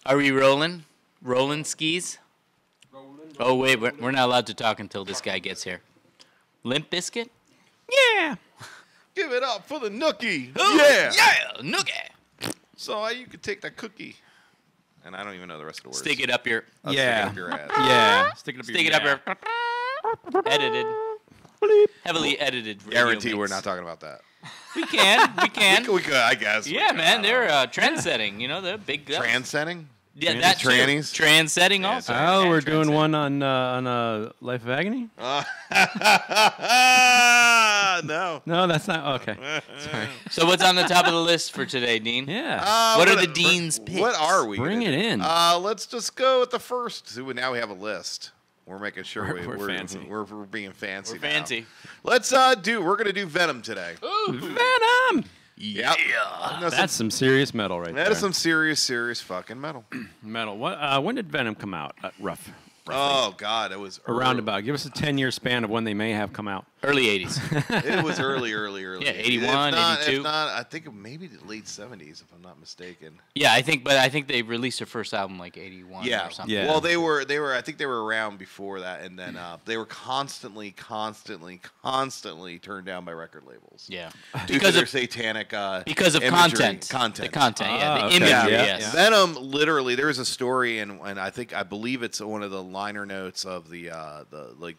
Are we rolling? Rolling skis? Oh, wait, we're not allowed to talk until this guy gets here. Limp Biscuit? Yeah. Give it up for the nookie. Oh, yeah, noogie. So you could take that cookie. And I don't even know the rest of the words. Stick it up your... Stick it up your ass. Yeah. Stick it up your... Edited. Heavily edited. Guarantee we're not talking about that. We can. We could, I guess. Yeah, man, they're trend-setting. You know, they're big guys. Trend-setting? Yeah, that's trannies. Trend-setting also. Oh, we're doing one on Life of Agony? No. No, that's not. Okay. Sorry. So what's on the top of the list for today, Dean? Yeah. What are the Dean's picks? What are we? Bring it in. Let's just go with the first. So now we have a list. We're making sure We're fancy. We're being fancy. We're fancy. Now. Let's we're gonna do Venom today. Ooh. Venom! Yep. Yeah. That's some serious metal right there. That is some serious fucking metal. Metal. What? When did Venom come out? Roughly. Oh, God. It was Around about. Give us a 10-year span of when they may have come out. Early 80s. It was early. Yeah, 81, 82. If not, I think maybe the late 70s, if I'm not mistaken. Yeah, I think they released their first album like 81 or something. Yeah. Well, they were. I think they were around before that, and then they were constantly turned down by record labels. Yeah. Because of their satanic. Because of imagery. content. The content, yeah. The okay. imagery, Yeah. yes. Venom, literally, there's a story, and I believe it's one of the liner notes of the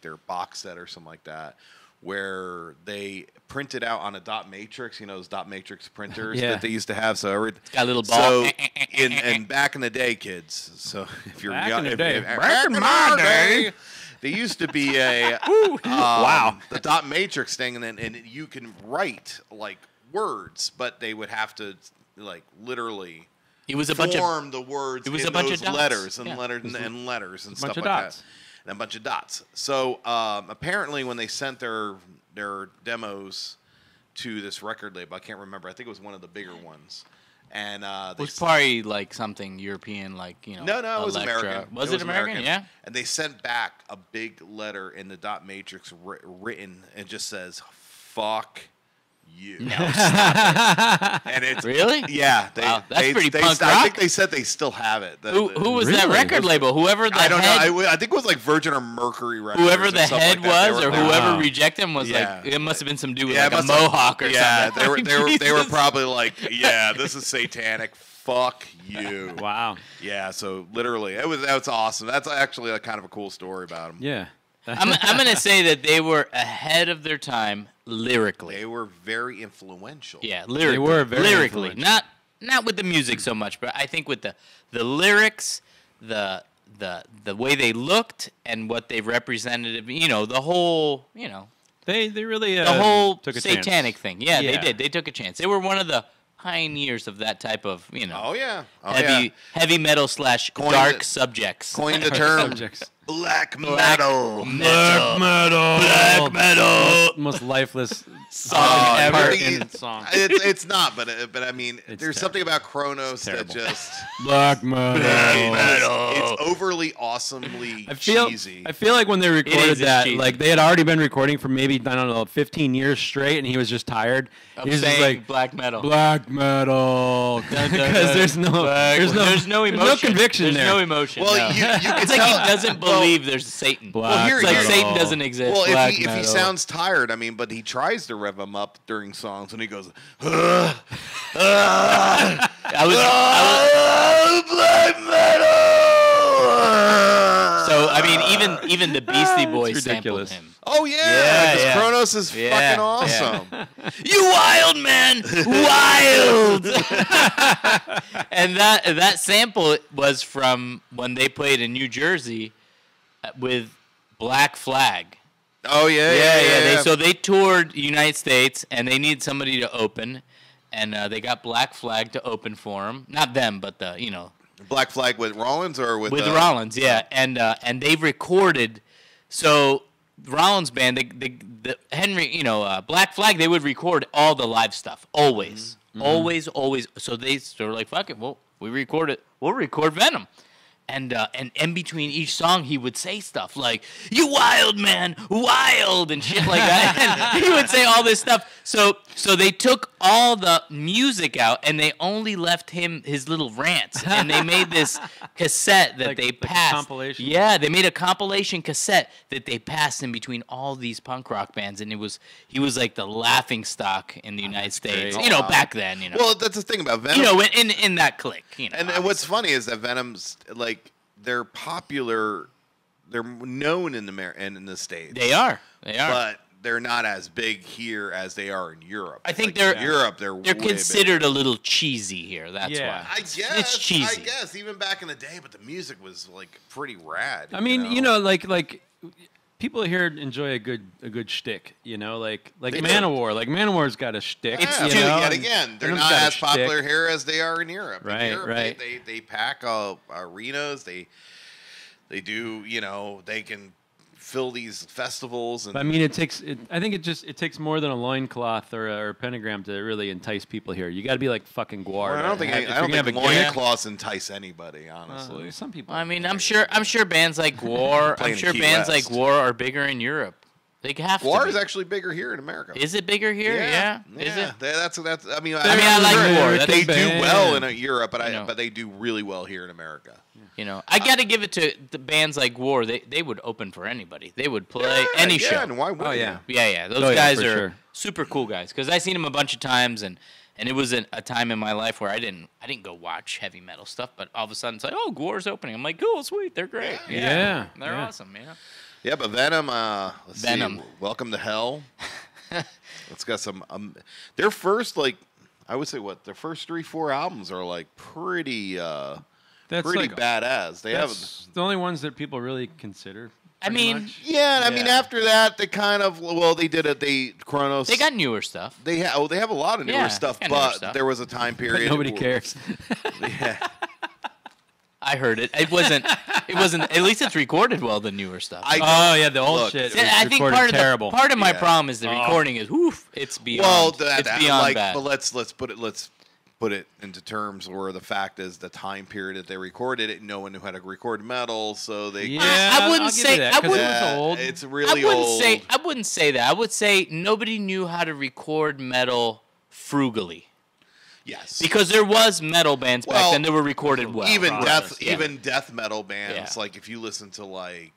their box set or something like that, where they printed out on a dot matrix, those dot matrix printers that they used to have. So got a little ball. So and back in the day, kids. So if you're Back young, in the day. back in my day. There used to be a the dot matrix thing, and you can write like words, but they would have to like literally. It was a form the words it was in a bunch those of dots. letters and Yeah. letters and bunch stuff of like dots. that. And a bunch of dots. So apparently when they sent their demos to this record label, I can't remember. I think it was one of the bigger ones. And It was probably like something European, like, No, it was Electra. American. Was it American? Yeah. And they sent back a big letter in the dot matrix written. It just says, "Fuck you." No, and it's really? Yeah. Wow, that's pretty punk I rock. think they said they still have it. Who was that Really? record label? Whoever the I don't head, know. I think it was like Virgin or Mercury Records. whoever or the something head like that. was, They or were- whoever Wow. rejected him was Yeah. like, it must have been some dude with Yeah, like a it must have- mohawk or yeah, something. they were Jesus. probably like, yeah, this is satanic. Fuck you. Wow. Yeah, so literally, that's awesome. That's actually a kind of a cool story about them. Yeah. I'm gonna say that they were ahead of their time lyrically. They were very influential. Yeah, lyrically. They were very lyrically, influential. not with the music so much, but I think with the lyrics, the way they looked and what they represented. The whole They really the whole took a satanic chance. thing. Yeah, Yeah. they did. They took a chance. They were one of the pioneers of that type of Oh yeah. Oh, yeah. heavy metal / Coined dark the- subjects. Coined the term Subjects. black metal. Black metal. Black metal. Most lifeless Song ever ever. in song. It's not, but I mean, It's there's something about Kronos that terrible. just Black metal. it's overly awesomely cheesy. I feel like when they is, recorded it's that, cheesy. like they had already been recording for maybe, I don't know, 15 years straight, and he was just tired. Of He was just saying like, black metal. black metal. dun, Because there's no there's no emotion. There's no conviction There's there. no emotion. Well, no. you can It's like tell. he doesn't believe there's Satan. Black It's like metal. Satan doesn't exist. Well, Black if he metal. sounds tired, I mean, but he tries to rev him up during songs, and he goes, I was black metal. so I mean even the Beastie Boys sampled ridiculous. him. Oh yeah, Yeah, 'cause yeah. Kronos is Yeah, fucking yeah. awesome. You wild man, wild. And that sample was from when they played in New Jersey with Black Flag. Oh yeah. So they toured the United States, and they needed somebody to open, and they got Black Flag to open for them. Not them, but Black Flag with Rollins or with Rollins, yeah. And they recorded. So Rollins band, the Henry, Black Flag, they would record all the live stuff always. So they were like, fuck it, we'll record it. We'll record Venom. And in between each song, he would say stuff like, "You wild man, wild," and shit like that. And he would say all this stuff. So they took all the music out, and they only left him his little rants. And they made this cassette that they passed. Compilation. Yeah, they made a compilation cassette that they passed in between all these punk rock bands, and he was like the laughing stock in the United States. great. You know, back then. You know, Well, that's the thing about Venom. you know, in that clique. You know, And what's funny is that Venom's like they're popular, they're known in the States. they are. but they're not as big here as they are in Europe. I think like they're in Europe. They're They're way considered a little cheesy here. That's Yeah. why. I guess it's cheesy. I guess even back in the day, but the music was like pretty rad. I mean, like people here enjoy a good shtick, like They do. Manowar. Like Manowar's got a shtick. It's Yeah, too- but know, yet and again, they're Venom's not got a as popular shtick. here as they are in Europe. Right, in Europe, right. They pack arenas. They do. They can fill these festivals. And But, I mean, I think it takes more than a loincloth or a pentagram to really entice people here. You got to be like fucking Guar. I don't think if you're gonna have a gimmick- loincloths entice anybody. Honestly, some people. I mean, I'm sure bands like War. I'm Playing in sure Key bands West. like War are bigger in Europe. They have Guar to is be. actually bigger here in America. Is it bigger here? Yeah. Is it? That's. I mean, I like War. That's They a do band. well in Europe, but know. but they do really well here in America. You know, I got to give it to the bands like War. They would open for anybody. They would play any yeah, show. And why would Oh, yeah. Yeah. Those Oh, yeah, guys for are sure. super cool guys. Because I seen them a bunch of times, and it was a time in my life where I didn't go watch heavy metal stuff, but all of a sudden it's like, oh, War's opening. I'm like, cool, sweet, they're great. Yeah. They're Yeah. awesome. Yeah. Yeah, but Venom. Let's Venom. See, Welcome to Hell. It's got some. Their first I would say their first 3-4 albums are like pretty. That's Pretty like, badass. They have. That's the only ones that people really consider. I pretty mean, much. Yeah, I mean Yeah. after that they kind of they Chronos. they got newer stuff. They have a lot of newer Yeah, stuff, got newer but stuff. there was a time period. Nobody where- cares. Yeah. I heard it. It wasn't. At least it's recorded well. The newer stuff. Oh yeah, the old Look, shit. Yeah, was I think recorded terrible. part of my Yeah. problem is the Oh. recording is it's beyond. Well, it's beyond bad. but let's put it into terms where the fact is the time period that they recorded it, no one knew how to record metal, so they Yeah, I wouldn't I'll give say- you that, I 'cause wouldn't- it was old. It's really old. I wouldn't say that. I would say nobody knew how to record metal frugally. Yes. Because there was metal bands back Well, then that were recorded well. even Progress, death yeah. even death metal bands, Yeah. like if you listen to like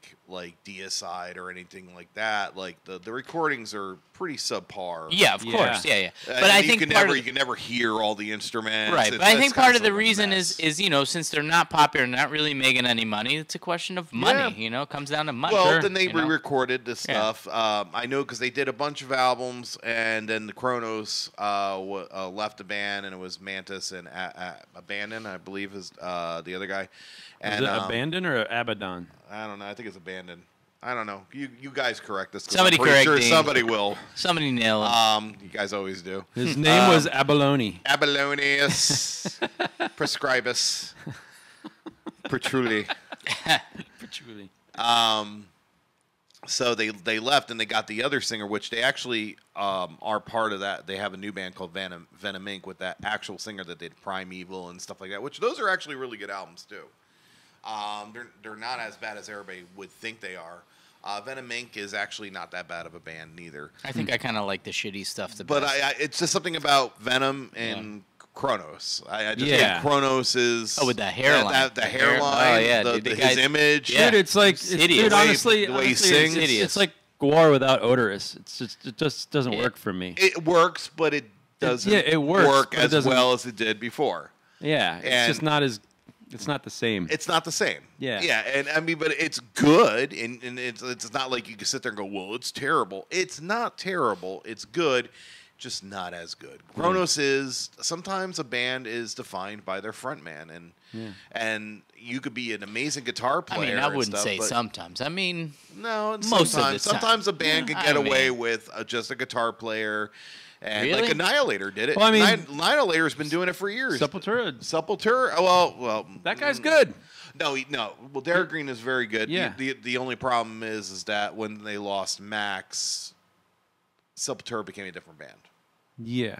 Deicide or anything like that, like the recordings are pretty subpar. Yeah, of Yeah. course. Yeah. But And I you think can part never of you can never hear all the instruments. right. But I think it's part of kind the a reason mess. is since they're not popular, not really making any money. It's a question of money. Yeah. It comes down to money. Well, Sure. then they you know? re-recorded the Yeah. stuff. I know because they did a bunch of albums, and then the Chronos left the band, and it was Mantis and Abandon, I believe, is the other guy. Is And it Abandon or Abaddon? I don't know. I think it's Abandon. I don't know. You guys correct this. 'Cause Somebody I'm pretty correct sure Dean. somebody will. Somebody nail it. You guys always do. His name was Abalone. Abalonius, Prescribus, Petruli. Truly. So they left and they got the other singer, which they actually are part of that. They have a new band called Venom Inc. with that actual singer that did Primeval and stuff like that. Which those are actually really good albums too. They're not as bad as everybody would think they are. Venom Inc. is actually not that bad of a band neither. I think I kind of like the shitty stuff the But best. it's just something about Venom and Chronos. I just Yeah. think Chronos is with that hairline. the hairline, Oh, yeah, the, dude, the his guy's- image. Yeah. Dude, it's like It's hideous. dude, honestly, The way he honestly, sings. it's like Guar without odorous. It just doesn't Yeah. work for me. It works, but it doesn't it works, work but it as doesn't- well as it did before. Yeah, it's And- just not as. It's not the same. It's not the same. Yeah. Yeah, and I mean, but it's good, and it's not like you can sit there and go, well, it's terrible. It's not terrible. It's good, just not as good. Kronos is sometimes a band is defined by their frontman, and you could be an amazing guitar I player. mean, I and wouldn't stuff, say but sometimes. I mean, No, most of the time. sometimes a band Yeah, can get I away mean- with just a guitar player. And Really? like Annihilator did it. Well, I mean- Annihilator's been doing it for years. Sepultura. Sepultura. Well, That guy's good. no. Well, Derek Green is very good. Yeah. The only problem is that when they lost Max, Sepultura became a different band. Yeah.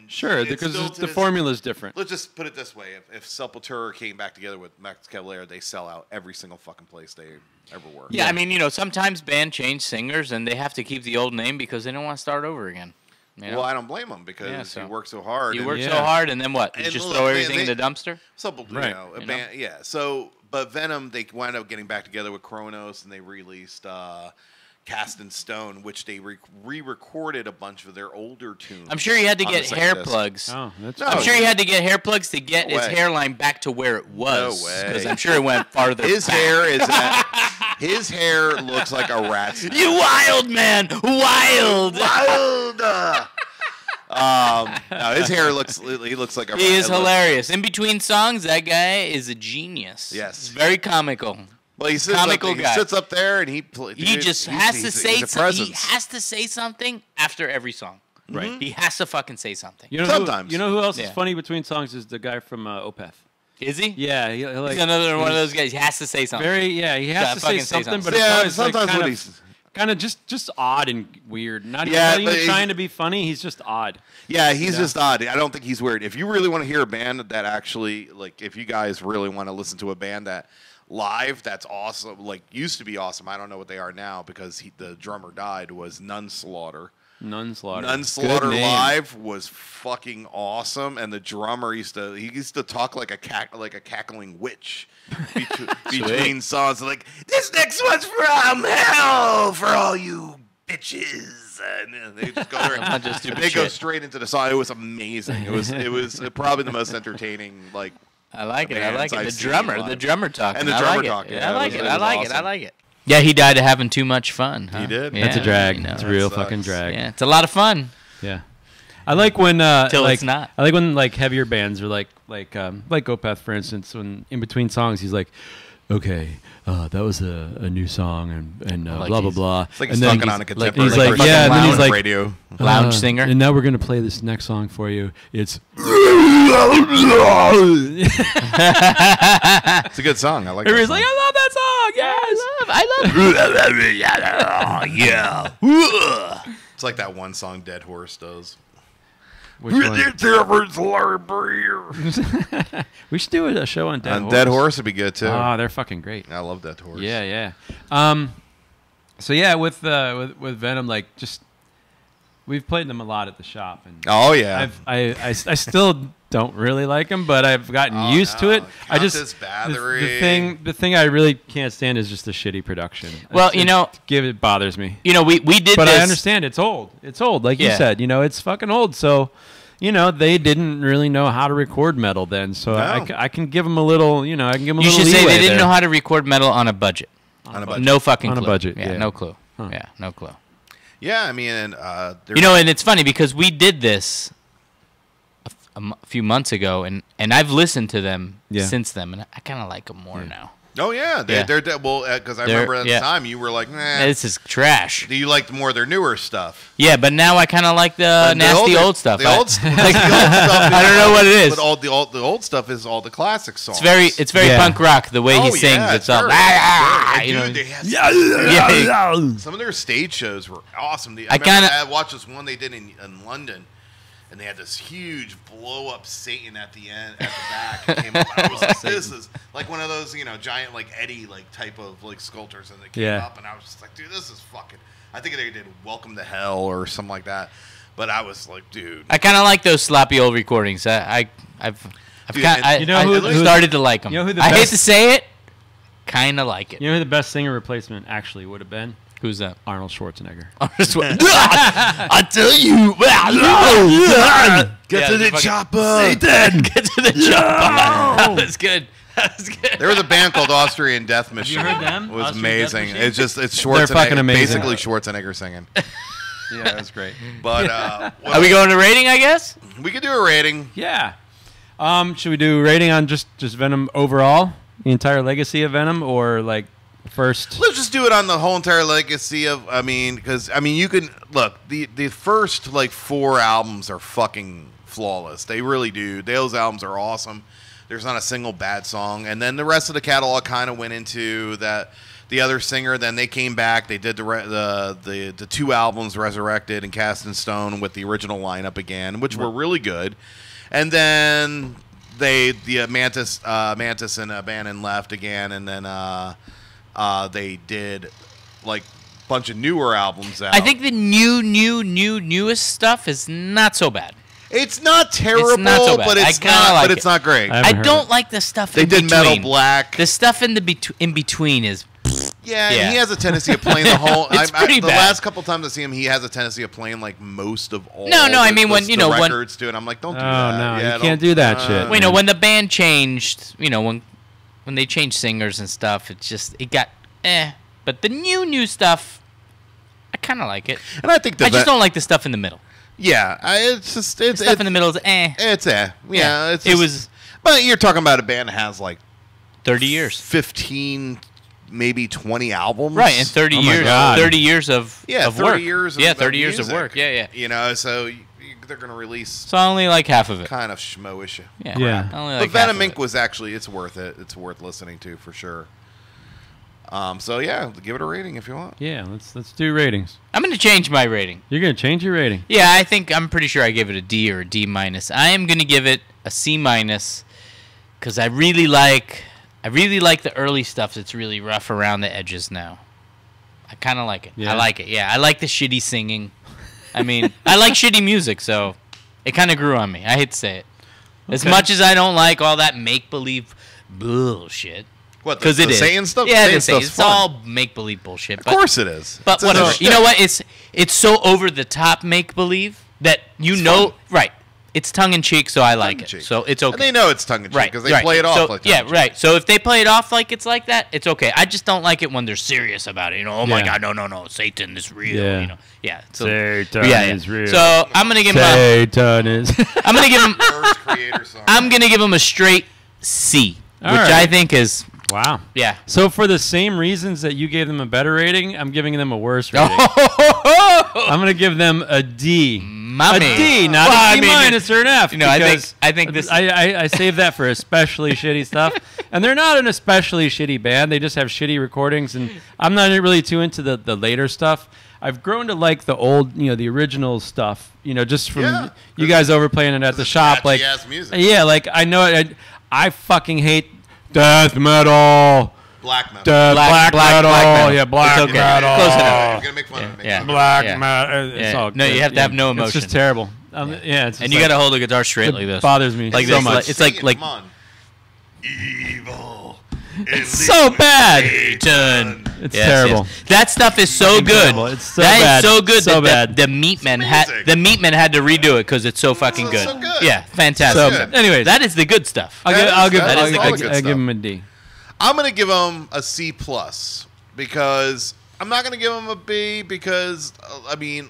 Sure, it's because still the to this- formula is different. Let's just put it this way: if Sepultura came back together with Max Cavalera, they sell out every single fucking place they ever were. Yeah, I mean, sometimes band change singers and they have to keep the old name because they don't want to start over again. You know? Well, I don't blame him because he worked so hard. You and- work so hard, and then what? You And just look, throw man, everything in the dumpster? Right. Band, yeah. So, but Venom, they wound up getting back together with Kronos, and they released Cast in Stone, which they re-recorded a bunch of their older tunes. I'm sure he had to on the get second hair disc. plugs. Oh, that's No, I'm cool. sure he had to get hair plugs to get No his way. hairline back to where it was. No way. Because I'm sure it went farther His back. hair is his hair looks like a rat's nest. You wild man! Wild! Wild. No, his hair looks like a. He is it looks- hilarious. In between songs, that guy is a genius. Yes. Very comical. Well, he sits Comical up, guy. He sits up there and he Just has to say something. He presence. has to say something after every song. Right. He has to fucking say something. You know Sometimes. Who, who else Yeah. is funny between songs is the guy from Opeth. Is he? Yeah, he like He's another one of those guys. He has to say something. He Gotta has to say fucking say something, something. but it's Yeah, always like sometimes kind when of he's just odd and weird. Not Yeah, even but he's- trying to be funny. He's just odd. Yeah, he's just odd. I don't think he's weird. If you really want to hear a band that actually, like, if you guys really want to listen to a band that live, that's awesome, like, used to be awesome. I don't know what they are now because the drummer died, was Nunslaughter. Nunslaughter. Nunslaughter Good name. live was fucking awesome, and the drummer used to talk like a cackling witch between songs. Like, this next one's from hell for all you bitches, and then they just go there. bunch of stupid They go shit. straight into the song. It was amazing. It was probably the most entertaining. Like, I like it. I like it. I've The seen drummer. live. The drummer talking. And the I drummer like talking. It. Yeah, I like it it. was I like it. I awesome. like it. Yeah, he died of having too much fun. Huh? He did. Yeah, That's a drag. you know. It's a real sucks. fucking drag. Yeah, it's a lot of fun. Yeah. I like when Till like, it's not. I like when like heavier bands are like Opeth, for instance, when in between songs he's like, okay, that was a new song and Like blah blah he's- blah. It's like and he's then talking on a he's contemporary. like, fucking yeah, and then he's lounge like, radio. Lounge singer. And now we're gonna play this next song for you. It's It's a good song. I like. everybody's that like, song. I love that song. Yes, Yeah. It's like that one song Dead Horse does. Which one? We should do a show on Dead Horse. Dead Horse would be good too. Oh, they're fucking great. I love Dead Horse. Yeah, yeah. So yeah, with Venom, like just we've played them a lot at the shop, and Oh yeah. I still don't really like them, but I've gotten used to it. I just Countess Bathory. the thing I really can't stand is just the shitty production. Well, you know- it bothers me. You know, we did But this. I understand it's old. It's old, like you Yeah. said. You know, it's fucking old. So, you know, they didn't really know how to record metal then. So No. I can give them a little. You know, I can give them a You little. should say leeway they didn't there. know how to record metal on a budget. On a budget. No fucking On a clue. budget, Yeah, yeah. no clue. Huh. Yeah, no clue. Yeah, I mean, and You know, and it's funny because we did this a few months ago, and I've listened to them Yeah. since then, and I kind of like them more now. oh yeah, Yeah. they're well because I They're- remember at the yeah. time you were like, nah. This is trash. Do you like more of their newer stuff? Yeah, but now I kind of like the nasty old stuff. The I- old, the old stuff. I don't know what it is. But all the old stuff is all the classic songs. It's very Yeah. punk rock the way he Oh, sings. yeah, It's all very- you Dude, know. they had Yeah. some of their stage shows were awesome. I kinda- I watched this one they did in London, and they had this huge blow up Satan at the end at the back. It came up, and I was like, this is like one of those giant like Eddie like type of like sculptures, and they came Yeah. up, and I was just like, dude, this is fucking. I think they did Welcome to Hell or something like that, but I was like, dude. I kind of like those sloppy old recordings. I've Dude, kinda, and- I, You know I who- started to like them. you know who the I hate best- to say it, kind of like it. You know who the best singer replacement actually would have been? Who's that? Arnold Schwarzenegger. I tell you, Get to the chopper. Satan, get to the chopper. That was good. That was good. There was a band called Austrian Death Machine. heard them? It was Austrian Death amazing. Machine? It's Schwarzenegger. They're fucking amazing. Basically Schwarzenegger singing. Yeah, that's great. But Are we going to rating? I guess. we could do a rating. Yeah. Should we do rating on just Venom overall, the entire legacy of Venom, or like first? Let's just do it on the whole entire legacy of. Because you can look the first like 4 albums are fucking flawless. They really do. Those albums are awesome. There's not a single bad song, and then the rest of the catalog kind of went into that the other singer. Then they came back. They did the 2 albums, Resurrected and Cast in Stone, with the original lineup again, which were really good. And then Mantis and Bannon left again, and then they did like a bunch of newer albums out. I think the newest stuff is not so bad. It's not terrible, It's not so bad. but it's I kinda not. like But it's it. not great. I haven't I heard don't it. like the stuff They in did between. Metal Black. The stuff in between is Yeah, Yeah. and he has a tendency of playing the whole. It's pretty the bad. last couple times I see him, he has a tendency of playing like most of all. No, I mean, when, the you know, when- records do, and I'm like, don't do Oh, that. no, Yeah, you can't do that shit. well, you know, when the band changed, you know, when they changed singers and stuff, it got But the new stuff, I kind of like it. And I think I just don't like the stuff in the middle. Yeah, it's just The stuff in the middle is It's Yeah, it's it just- was But you're talking about a band that has like 30 years. 15, maybe 20 albums, Right, and 30 Oh my years, God. 30 years of Yeah, of 30 work. years. Yeah, of 30 years of music. work. Yeah. You know, so they're gonna release So I only like half of it. kind of schmoish. Yeah. Yeah. I only But like Venom half of Inc. was actually, it's worth it. It's worth listening to for sure. So yeah, give it a rating if you want. Yeah, let's do ratings. I'm going to change my rating. You're gonna change your rating. Yeah, I'm pretty sure I gave it a D or a D minus. I am going to give it a C minus because I really like the early stuff that's really rough around the edges now. I kind of like it. Yeah. I like it. Yeah, I like the shitty singing. I mean, I like shitty music, so it kind of grew on me. I hate to say it. As Okay. much as I don't like all that make-believe bullshit. What? Because it is. Satan stuff. Yeah, Satan the Satan. stuff's It's fun. all make-believe bullshit. Of course it is. But It's a whatever. shtick. You know what? It's so over the top make believe that It's fun. right. It's tongue in cheek, so I like it. Tongue-in-cheek. So it's okay. And they know it's tongue in cheek right, because they right. play it off So, like yeah, tongue-in-cheek. right. So if they play it off like it's like that, it's okay. I just don't like it when they're serious about it. You know, oh my Yeah. God, no, Satan is real. Yeah. You know, yeah. So, Satan is real. So I'm gonna give him. Satan is. I'm gonna give him. Worst creator song. I'm gonna give him a straight C, All which right. I think is Wow. yeah. So for the same reasons that you gave them a better rating, I'm giving them a worse rating. Oh, I'm gonna give them a D. mommy. A D, not Well, a D minus or an F. You know, I because think this. I saved that for especially shitty stuff, and they're not an especially shitty band. They just have shitty recordings, and I'm not really too into the later stuff. I've grown to like the old, the original stuff. Just from Yeah. you guys overplaying it at the It's shop, like catchy-ass music. yeah, like I know it. I fucking hate death metal. Black metal. Black metal. metal. Yeah, black It's okay. metal. Close enough. I'm gonna make fun of it. Yeah. Black Yeah. metal. It's Yeah. all No, you good. have to have no It's emotion. just terrible. It's And just you like- got to hold the guitar straight it like this. bothers me Like so this, much. It's Sing like it, come on. Evil. It's so bad. Satan. It's terrible. That stuff is so Fucking good. terrible. It's so That is bad. so good So that bad. the Meatmen amazing. had to redo it because it's so fucking good. so good. Yeah, fantastic. So, good. anyways, That is the good stuff. I'll give That is all the good I'll give stuff. him a D. I'm gonna give them a C plus because I'm not gonna give them a B because I mean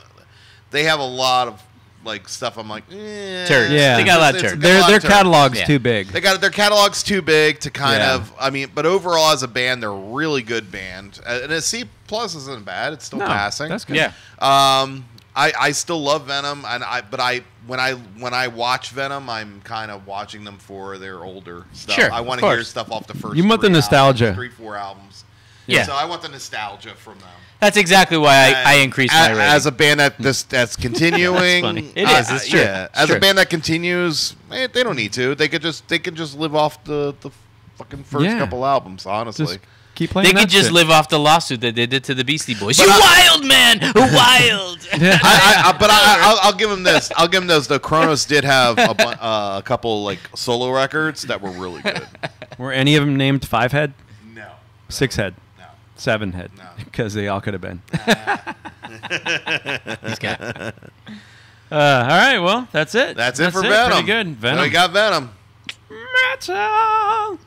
they have a lot of like stuff. I'm like, Turds. Yeah. They got a lot of It's turds. got a lot Their of turds. catalog's Yeah. too big. They got their catalog's too big to kind Yeah. of. I mean, but overall as a band, they're a really good band, and a C plus isn't bad. It's still No, passing. that's good. Yeah. I still love Venom, and when I watch Venom, I'm kind of watching them for their older stuff. Sure, I want of to hear course. stuff off the first. You want the 3 nostalgia. albums, 3-4 albums. Yeah. So I want the nostalgia from them. That's exactly why I And increased my rating. as a band that's continuing. funny. It is, it's true. Yeah, It's as true. a band that continues, they don't need to. They could just live off the fucking first Yeah. couple albums. Honestly, Just keep playing. they that could just shit. live off the lawsuit that they did to the Beastie Boys. But You I- wild man, wild. I'll give them this. I'll give them this. The Kronos did have a couple like solo records that were really good. Were any of them named 5-head, No, 6-head, no. 7-head? No. Because they all could have been. He's got All right, well, that's it. That's it for Venom. Pretty good. Venom. So we got Venom. Metal.